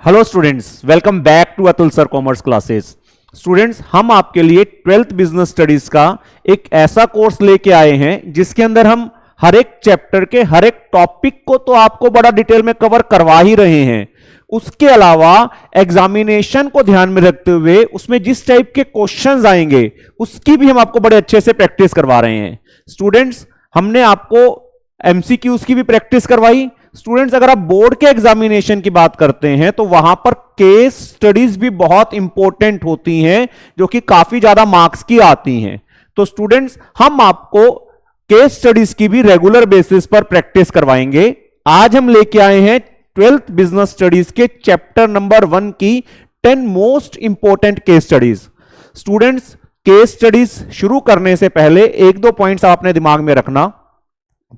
Hello students, welcome back to Atul sir commerce classes. Students, हम आपके लिए 12th बिजनेस स्टडीज का एक ऐसा कोर्स लेके आए हैं जिसके अंदर हम हर एक चैप्टर के हर एक टॉपिक को तो आपको बड़ा डिटेल में कवर करवा ही रहे हैं। उसके अलावा एग्जामिनेशन को ध्यान में रखते हुए उसमें जिस टाइप के क्वेश्चंस आएंगे उसकी भी हम आपको बड़े अच्छे से प्रैक्टिस करवा रहे हैं। स्टूडेंट्स, हमने आपको एमसीक्यूज की भी प्रैक्टिस करवाई। स्टूडेंट्स, अगर आप बोर्ड के एग्जामिनेशन की बात करते हैं तो वहां पर केस स्टडीज भी बहुत इंपॉर्टेंट होती हैं जो कि काफी ज्यादा मार्क्स की आती हैं। तो स्टूडेंट्स, हम आपको केस स्टडीज की भी रेगुलर बेसिस पर प्रैक्टिस करवाएंगे। आज हम लेके आए हैं 12th बिजनेस स्टडीज के चैप्टर नंबर 1 की 10 most important case studies. Students, case studies शुरू करने से पहले एक दो पॉइंट्स आपने दिमाग में रखना।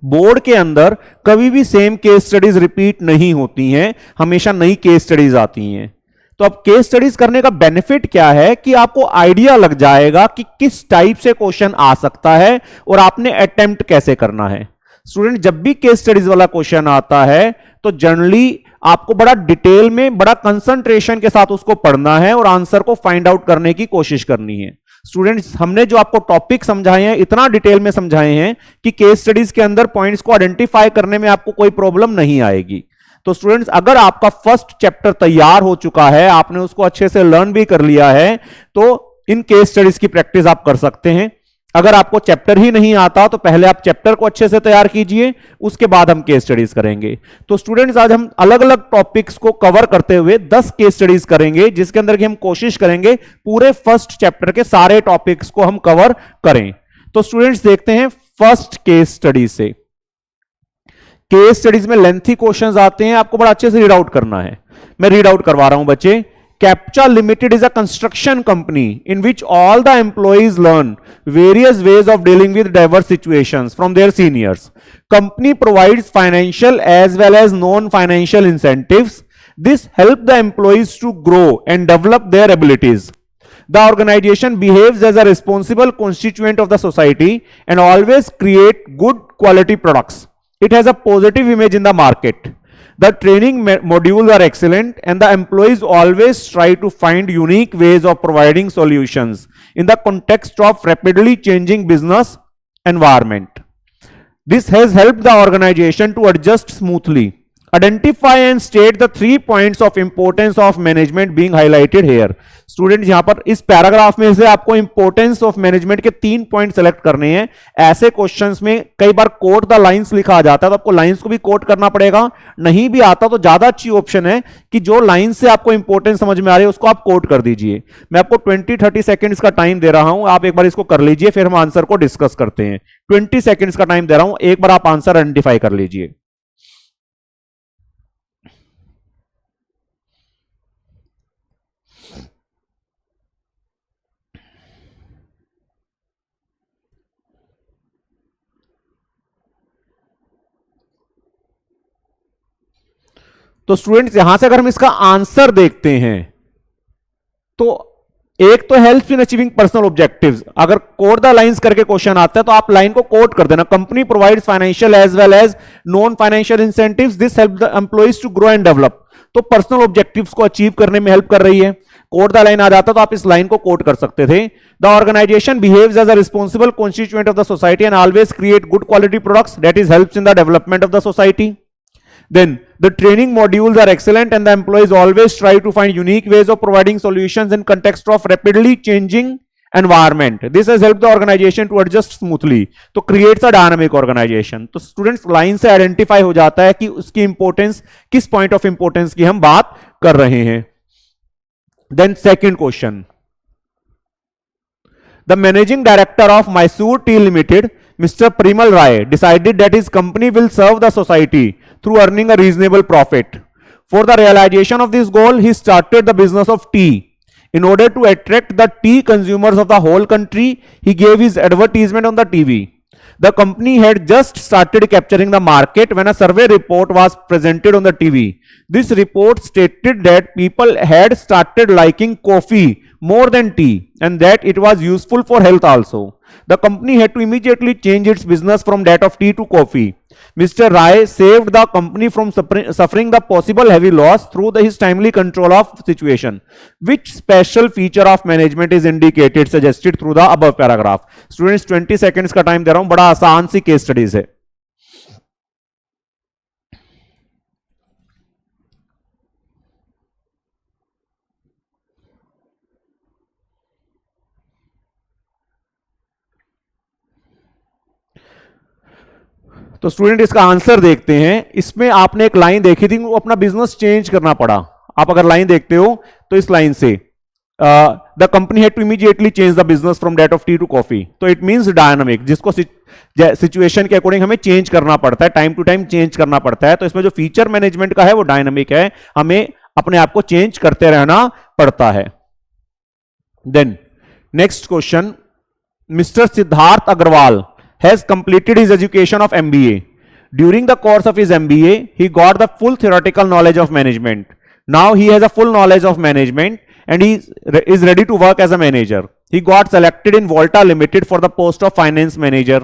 बोर्ड के अंदर कभी भी सेम केस स्टडीज रिपीट नहीं होती हैं, हमेशा नई केस स्टडीज आती हैं। तो अब केस स्टडीज करने का बेनिफिट क्या है कि आपको आइडिया लग जाएगा कि किस टाइप से क्वेश्चन आ सकता है और आपने अटेम्प्ट कैसे करना है। स्टूडेंट, जब भी केस स्टडीज वाला क्वेश्चन आता है तो जनरली आपको बड़ा डिटेल में बड़ा कंसंट्रेशन के साथ उसको पढ़ना है और आंसर को फाइंड आउट करने की कोशिश करनी है। स्टूडेंट्स, हमने जो आपको टॉपिक समझाए हैं इतना डिटेल में समझाए हैं कि केस स्टडीज के अंदर पॉइंट्स को आइडेंटिफाई करने में आपको कोई प्रॉब्लम नहीं आएगी। तो स्टूडेंट्स, अगर आपका फर्स्ट चैप्टर तैयार हो चुका है, आपने उसको अच्छे से लर्न भी कर लिया है, तो इन केस स्टडीज की प्रैक्टिस आप कर सकते हैं। अगर आपको चैप्टर ही नहीं आता तो पहले आप चैप्टर को अच्छे से तैयार कीजिए, उसके बाद हम केस स्टडीज करेंगे। तो स्टूडेंट्स, आज हम अलग अलग टॉपिक्स को कवर करते हुए 10 केस स्टडीज करेंगे, जिसके अंदर कि हम कोशिश करेंगे पूरे फर्स्ट चैप्टर के सारे टॉपिक्स को हम कवर करें। तो स्टूडेंट्स, देखते हैं फर्स्ट केस स्टडी से। केस स्टडीज में लेंथी क्वेश्चंस आते हैं, आपको बड़ा अच्छे से रीड आउट करना है। मैं रीड आउट करवा रहा हूं बच्चे। Captcha Limited is a construction company in which all the employees learn various ways of dealing with diverse situations from their seniors. Company provides financial as well as non-financial incentives. This helps the employees to grow and develop their abilities. The organization behaves as a responsible constituent of the society and always create good quality products. It has a positive image in the market. The training modules are excellent and the employees always try to find unique ways of providing solutions in the context of rapidly changing business environment. This has helped the organization to adjust smoothly. Identify and state the 3 points of importance of management being highlighted here. Student, यहां पर इस paragraph में से आपको importance of management के 3 point select करने हैं। ऐसे क्वेश्चंस में कई बार कोट द लाइंस लिखा जाता है, तो आपको लाइंस को भी कोट करना पड़ेगा। नहीं भी आता तो ज्यादा अच्छी ऑप्शन है कि जो लाइन से आपको इंपॉर्टेंस समझ में आ रही है उसको आप कोट कर दीजिए। मैं आपको 20-30 सेकंड्स का टाइम दे रहा हूं, आप एक बार इसको कर लीजिए, फिर हम आंसर को डिस्कस करते हैं। 20 सेकंड्स का टाइम दे रहा हूं, एक बार आप आंसर आइडेंटिफाई कर लीजिए। तो स्टूडेंट्स, यहां से अगर हम इसका आंसर देखते हैं तो एक तो help in achieving personal objectives. अगर कोट द लाइंस करके क्वेश्चन आता है तो आप लाइन को कोट कर देना। Company provides financial as well as non financial incentives, this help the employees to grow and develop. तो पर्सनल ऑब्जेक्टिव्स को अचीव करने में हेल्प कर रही है। कोट द लाइन आ जाता तो आप इस लाइन को कोट कर सकते थे। The organization behaves as a responsible constituent of the society and always create good quality products, that is helps in the development of the society. Then the training modules are excellent and the employees always try to find unique ways of providing solutions in context of rapidly changing environment. This has helped the organization to adjust smoothly. तो creates a dynamic organization. तो students, line से identify हो जाता है कि उसकी importance, किस point of importance की हम बात कर रहे हैं। Then second question. The managing director of Mysore Tea Limited, Mr. Primal Rai, decided that his company will serve the society through earning a reasonable profit. For the realization of this goal, he started the business of tea. In order to attract the tea consumers of the whole country, he gave his advertisement on the TV. The company had just started capturing the market when a survey report was presented on the TV. This report stated that people had started liking coffee more than tea, and that it was useful for health also. The company had to immediately change its business from that of tea to coffee. Mr. Rai saved the company from suffering the possible heavy loss through his timely control of situation. Which special feature of management is indicated suggested through the above paragraph? Students 20 seconds का time दे रहा हूं, बड़ा आसान सी case studies है. तो student इसका answer देखते हैं. इसमें आपने एक लाइन देखी थी, वो अपना बिजनेस चेंज करना पड़ा. आप अगर लाइन देखते हो तो इस लाइन से the company had to immediately change the business from that of tea to coffee. तो इट मींस डायनामिक, जिसको सिचुएशन के अकॉर्डिंग हमें चेंज करना पड़ता है, टाइम टू टाइम चेंज करना पड़ता है. तो इसमें जो फीचर मैनेजमेंट का है वो डायनामिक है, हमें अपने आप को चेंज करते रहना पड़ता है. Then next question. Mister Siddharth Agarwal has completed his education of MBA. During the course of his MBA, he got the full theoretical knowledge of management. Now he has a full knowledge of management and he is ready to work as a manager. He got selected in Volta Limited for the post of finance manager.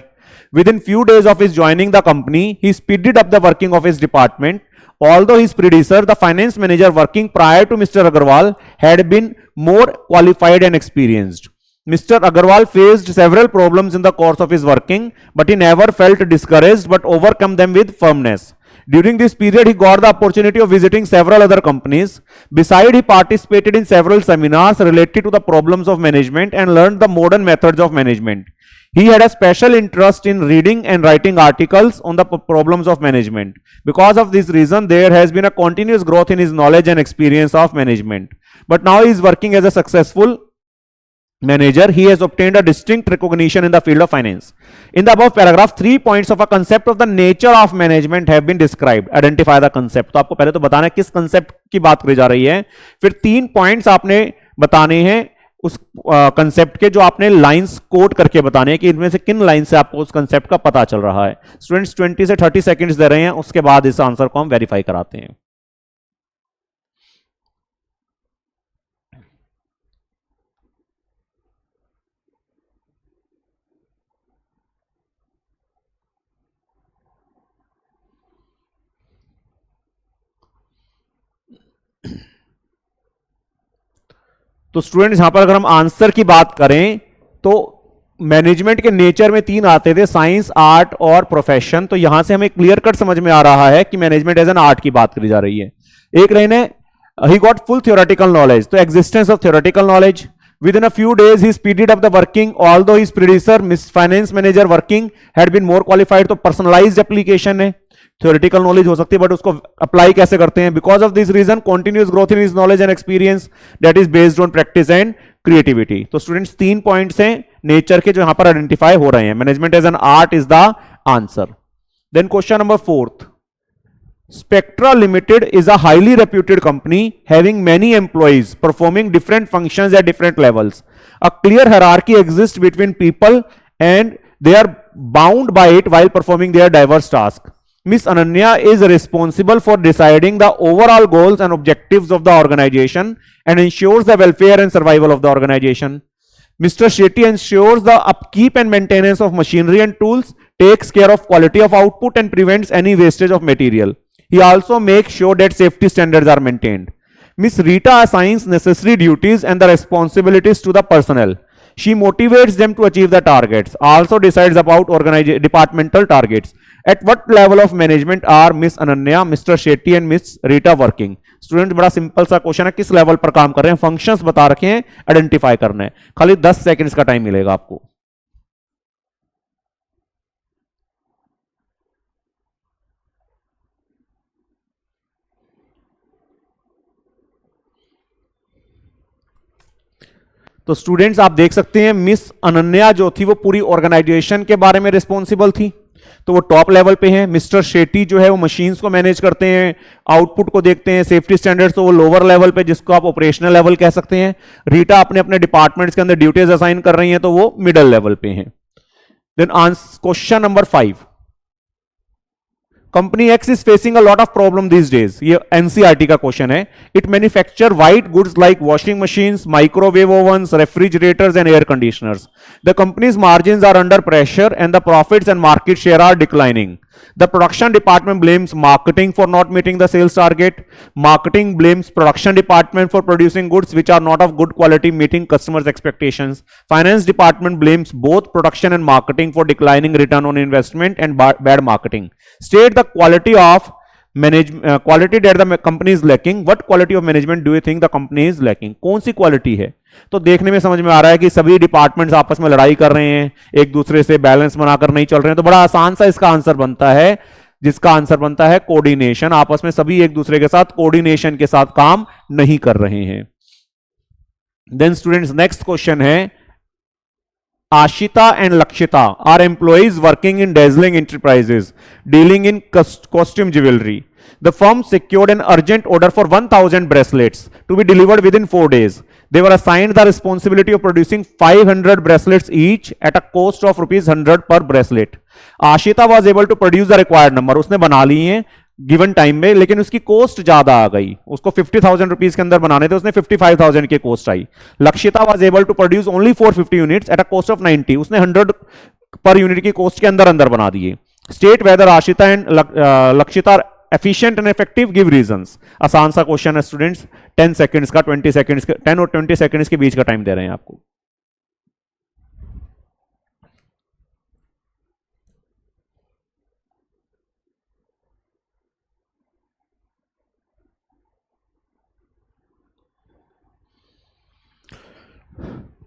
Within few days of his joining the company, he speeded up the working of his department. Although his predecessor, the finance manager working prior to Mr. Agarwal, had been more qualified and experienced. Mr. Agarwal faced several problems in the course of his working, but he never felt discouraged but overcome them with firmness. During this period, he got the opportunity of visiting several other companies. Besides, he participated in several seminars related to the problems of management and learned the modern methods of management. He had a special interest in reading and writing articles on the problems of management. Because of this reason, there has been a continuous growth in his knowledge and experience of management. But now he is working as a successful manager. He has obtained a distinct recognition in the field of finance. In the above paragraph, 3 points of a concept of the nature of management have been described. Identify the concept. तो आपको पहले तो बताना है किस concept की बात करी जा रही है, फिर 3 पॉइंट्स आपने बताने हैं उस कंसेप्ट के, जो आपने लाइंस कोट करके बताने हैं कि इनमें से किन लाइन से आपको उस कंसेप्ट का पता चल रहा है. स्टूडेंट्स 20 से 30 सेकंड्स दे रहे हैं, उसके बाद इस आंसर को हम वेरीफाई कराते हैं. तो स्टूडेंट्स यहां पर अगर हम आंसर की बात करें तो मैनेजमेंट के नेचर में 3 आते थे, साइंस, आर्ट और प्रोफेशन. तो यहां से हमें क्लियर कट समझ में आ रहा है कि मैनेजमेंट एज एन आर्ट की बात करी जा रही है. एक लाइन है, he got full theoretical knowledge. तो existence of theoretical knowledge. Within a few days, he speeded up the working. Although his predecessor, finance manager working, had been more qualified. तो personalized application है. Theoretical knowledge हो सकती है, but उसको apply कैसे करते हैं? Because of this reason, continuous growth in his knowledge and experience that is based on practice and creativity. तो स्टूडेंट्स 3 पॉइंट्स हैं नेचर के जो यहां पर आइडेंटिफाई हो रहे हैं. Management as an art is the answer. Then question number 4. Spectra Limited is a highly reputed company having many employees performing different functions at different levels. A clear hierarchy exists between people and they are bound by it while performing their diverse tasks. Miss Ananya is responsible for deciding the overall goals and objectives of the organization and ensures the welfare and survival of the organization. Mr. Shetty ensures the upkeep and maintenance of machinery and tools, takes care of quality of output and prevents any wastage of material. He also makes sure that safety standards are maintained. Miss Rita assigns necessary duties and the responsibilities to the personnel. She motivates them to achieve the targets, also decides about departmental targets. At what level of management are Miss Ananya, Mr. Shetty and Miss Rita working? Student बड़ा simple सा question है, किस level पर काम कर रहे हैं, functions बता रखे हैं, आइडेंटिफाई करना है. खाली 10 सेकंड्स का टाइम मिलेगा आपको. तो स्टूडेंट्स आप देख सकते हैं मिस अनन्या जो थी वो पूरी ऑर्गेनाइजेशन के बारे में रिस्पॉन्सिबल थी, तो वो टॉप लेवल पे है. मिस्टर शेट्टी जो है वो मशीन्स को मैनेज करते हैं, आउटपुट को देखते हैं, सेफ्टी स्टैंडर्ड्स तो वो लोअर लेवल पे जिसको आप ऑपरेशनल लेवल कह सकते हैं. रीटा अपने अपने डिपार्टमेंट्स के अंदर ड्यूटीज असाइन कर रही हैं, तो वो मिडल लेवल पे हैं. Then answer question number 5. Company X is facing a lot of problem these days, ये एनसीईआरटी का क्वेश्चन है. It manufacture white goods like washing machines, microwave ovens, refrigerators and air conditioners. The companies margins are under pressure and the profits and market share are declining. The production department blames marketing for not meeting the sales target. Marketing blames production department for producing goods which are not of good quality, meeting customers' expectations. Finance department blames both production and marketing for declining return on investment and bad marketing. State the quality of management, quality that the company is lacking. What quality of management do you think the company is lacking? कौन सी quality है? तो देखने में समझ में आ रहा है कि सभी डिपार्टमेंट्स आपस में लड़ाई कर रहे हैं, एक दूसरे से बैलेंस बनाकर नहीं चल रहे हैं. तो बड़ा आसान सा इसका आंसर बनता है, जिसका आंसर बनता है कोऑर्डिनेशन. आपस में सभी एक दूसरे के साथ कोऑर्डिनेशन के साथ काम नहीं कर रहे हैं. देन स्टूडेंट्स नेक्स्ट क्वेश्चन है, Ashita and Lakshita are employees working in dazzling enterprises dealing in costume jewellery. The firm secured an urgent order for 1000 bracelets to be delivered within 4 days. They were assigned the responsibility of producing 500 bracelets each at a cost of ₹100 per bracelet. Ashita was able to produce the required number. उसने बना ली है given time में, लेकिन उसकी cost ज्यादा आ गई. उसको 50,000 rupees के अंदर बनाने थे, उसने 55,000 की cost I. Lakshita was able to produce only 450 units at a cost of 90. उसने 100 पर यूनिट की कॉस्ट के अंदर अंदर बना दिए. State whether Ashita and Lakshita efficient and effective, give reasons. आसान सा क्वेश्चन है स्टूडेंट्स, 10 सेकंड्स का, 20 सेकंड्स का, 10 और 20 सेकंड्स के बीच का टाइम दे रहे हैं आपको.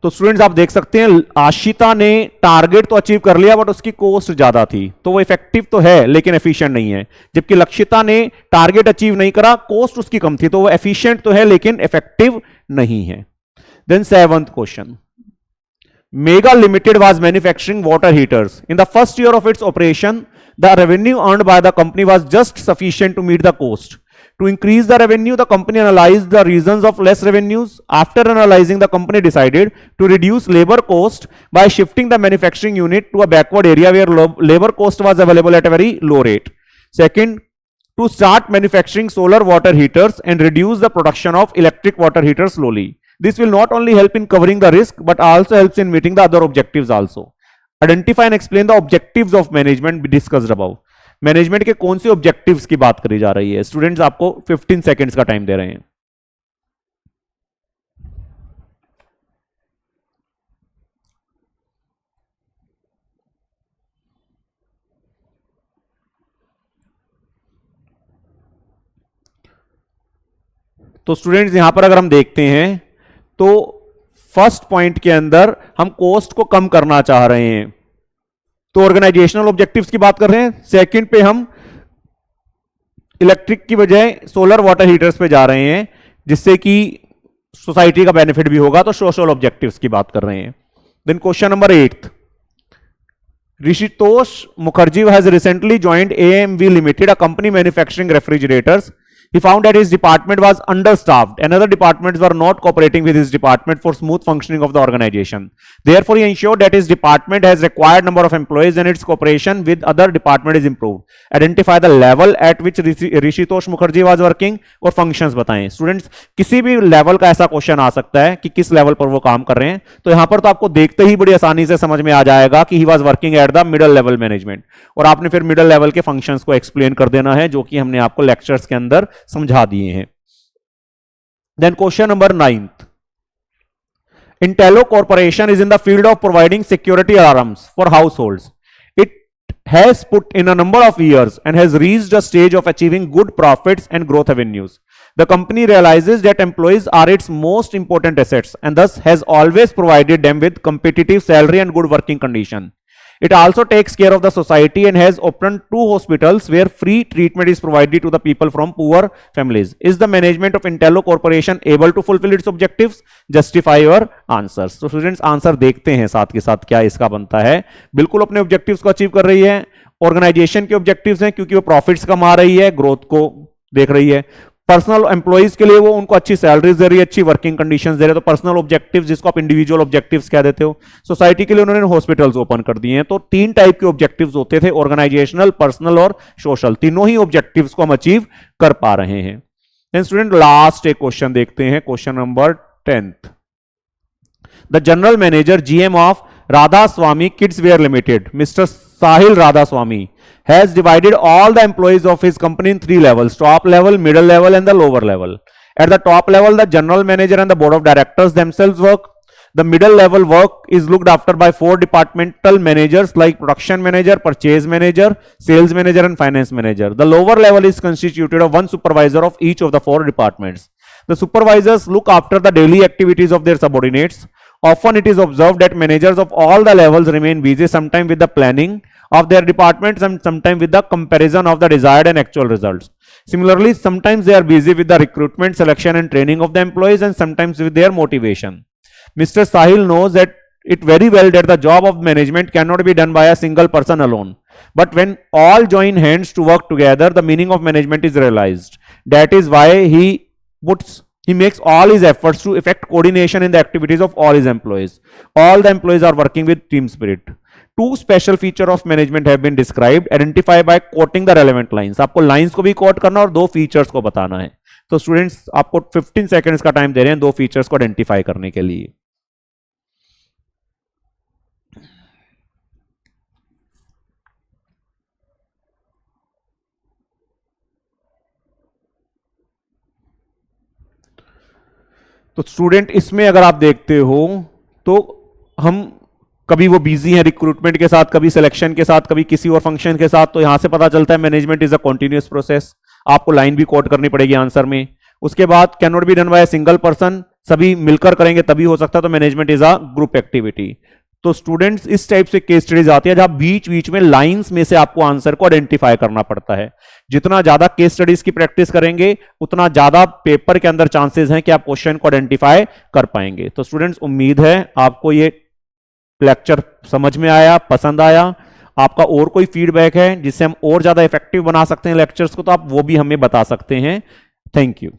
तो स्टूडेंट्स आप देख सकते हैं आशिता ने टारगेट तो अचीव कर लिया बट उसकी कॉस्ट ज्यादा थी, तो वो इफेक्टिव तो है लेकिन एफिशिएंट नहीं है. जबकि लक्षिता ने टारगेट अचीव नहीं करा, कॉस्ट उसकी कम थी, तो वो एफिशिएंट तो है लेकिन इफेक्टिव नहीं है. Then 7th question, Mega Limited was manufacturing water heaters. In the first year of its operation the revenue earned by the company was just sufficient to meet the cost. To increase the revenue, the company analyzed the reasons of less revenues. After analyzing, the company decided to reduce labor cost by shifting the manufacturing unit to a backward area where labor cost was available at a very low rate. Second, to start manufacturing solar water heaters and reduce the production of electric water heaters slowly. This will not only help in covering the risk, but also helps in meeting the other objectives also. Identify and explain the objectives of management discussed above. Management के कौन से objectives की बात करी जा रही है? Students आपको 15 सेकेंड्स का टाइम दे रहे हैं. तो स्टूडेंट्स यहां पर अगर हम देखते हैं तो फर्स्ट पॉइंट के अंदर हम कॉस्ट को कम करना चाह रहे हैं, तो ऑर्गेनाइजेशनल ऑब्जेक्टिव्स की बात कर रहे हैं. सेकंड पे हम इलेक्ट्रिक की बजाय सोलर वाटर हीटर्स पे जा रहे हैं जिससे कि सोसाइटी का बेनिफिट भी होगा, तो सोशल ऑब्जेक्टिव्स की बात कर रहे हैं. Then question number 8, Rishitosh Mukherjee has recently joined AMV limited, a company manufacturing refrigerators. He found that his department was understaffed and other departments were not cooperating with his department for smooth functioning of the organization. Therefore, he ensured that his department has required number of employees and its cooperation with other department is improved. Identify the level at which Rishitosh Mukherjee was working और functions बताएं. Students, किसी भी level का ऐसा question आ सकता है कि किस लेवल पर वो काम कर रहे हैं, तो यहां पर तो आपको देखते ही बड़ी आसानी से समझ में आ जाएगा कि he was working at the middle level management, और आपने फिर मिडल लेवल के फंक्शंस को एक्सप्लेन कर देना है जो कि हमने आपको लेक्चर्स के अंदर समझा दिए हैं. Then question number 9, Intello Corporation is in the field of providing security alarms for households. It has put in a number of years and has reached a stage of achieving good profits and growth avenues. The company realizes that employees are its most important assets and thus has always provided them with competitive salary and good working condition. It also takes care of the society and has opened 2 hospitals where free treatment is provided to the people from poor families. Is the management of Intello Corporation able to fulfill its objectives? Justify your answers. तो students answer देखते हैं साथ के साथ क्या इसका बनता है. बिल्कुल अपने ऑब्जेक्टिव्स को अचीव कर रही है. ऑर्गेनाइजेशन के ऑब्जेक्टिव्स हैं क्योंकि वो प्रॉफिट्स कमा रही है, ग्रोथ को देख रही है. पर्सनल एम्प्लॉइज के लिए वो उनको अच्छी सैलरीज दे रही है, अच्छी वर्किंग कंडीशंस दे रहे हैं, तो पर्सनल ऑब्जेक्टिव्स जिसको आप इंडिविजुअल ऑब्जेक्टिव्स कह देते हो। सोसाइटी के लिए उन्होंने हॉस्पिटल्स ओपन कर दिए हैं। तो 3 टाइप के ऑब्जेक्टिव्स होते थे, ऑर्गेनाइजेशनल, पर्सनल और सोशल। तीनों ही ऑब्जेक्टिव्स को हम अचीव कर पा रहे हैं। देन स्टूडेंट लास्ट एक क्वेश्चन देखते हैं, question number 10th। The general manager GM of Radha Swami kids where limited, mister Sahil Radha Swami, has divided all the employees of his company in 3 levels: top level, middle level and the lower level. At the top level, the general manager and the board of directors themselves work. The middle level work is looked after by 4 departmental managers like production manager, purchase manager, sales manager and finance manager. The lower level is constituted of 1 supervisor of each of the 4 departments. The supervisors look after the daily activities of their subordinates. Often it is observed that managers of all the levels remain busy, sometimes with the planning of their departments and sometimes with the comparison of the desired and actual results. Similarly, sometimes they are busy with the recruitment, selection and training of the employees and sometimes with their motivation. Mr. Sahil knows that it very well that the job of management cannot be done by a single person alone. But when all join hands to work together, the meaning of management is realized. That is why he makes all his efforts to effect coordination in the activities of all his employees. All the employees are working with team spirit. 2 special feature of management have been described. Identify by quoting the relevant lines. आपको lines को भी coat करना और 2 features को बताना है। तो students आपको 15 सेकंड्स का टाइम दे रहे हैं 2 फीचर्स को आइडेंटिफाई करने के लिए। तो स्टूडेंट इसमें अगर आप देखते हो तो हम कभी वो बिजी हैं रिक्रूटमेंट के साथ, कभी सिलेक्शन के साथ, कभी किसी और फंक्शन के साथ। तो यहां से पता चलता है management is a continuous process. आपको लाइन भी कोट करनी पड़ेगी आंसर में। उसके बाद can not be done by single person, सभी मिलकर करेंगे तभी हो सकता है। तो management is a group activity. तो स्टूडेंट्स इस टाइप से केस स्टडीज आती है जहां बीच बीच में लाइंस में से आपको आंसर को आइडेंटिफाई करना पड़ता है। जितना ज्यादा केस स्टडीज की प्रैक्टिस करेंगे उतना ज्यादा पेपर के अंदर चांसेस हैं कि आप क्वेश्चन को आइडेंटिफाई कर पाएंगे। तो स्टूडेंट्स उम्मीद है आपको ये लेक्चर समझ में आया, पसंद आया। आपका और कोई फीडबैक है जिससे हम और ज्यादा इफेक्टिव बना सकते हैं लेक्चर्स को, तो आप वो भी हमें बता सकते हैं। Thank you.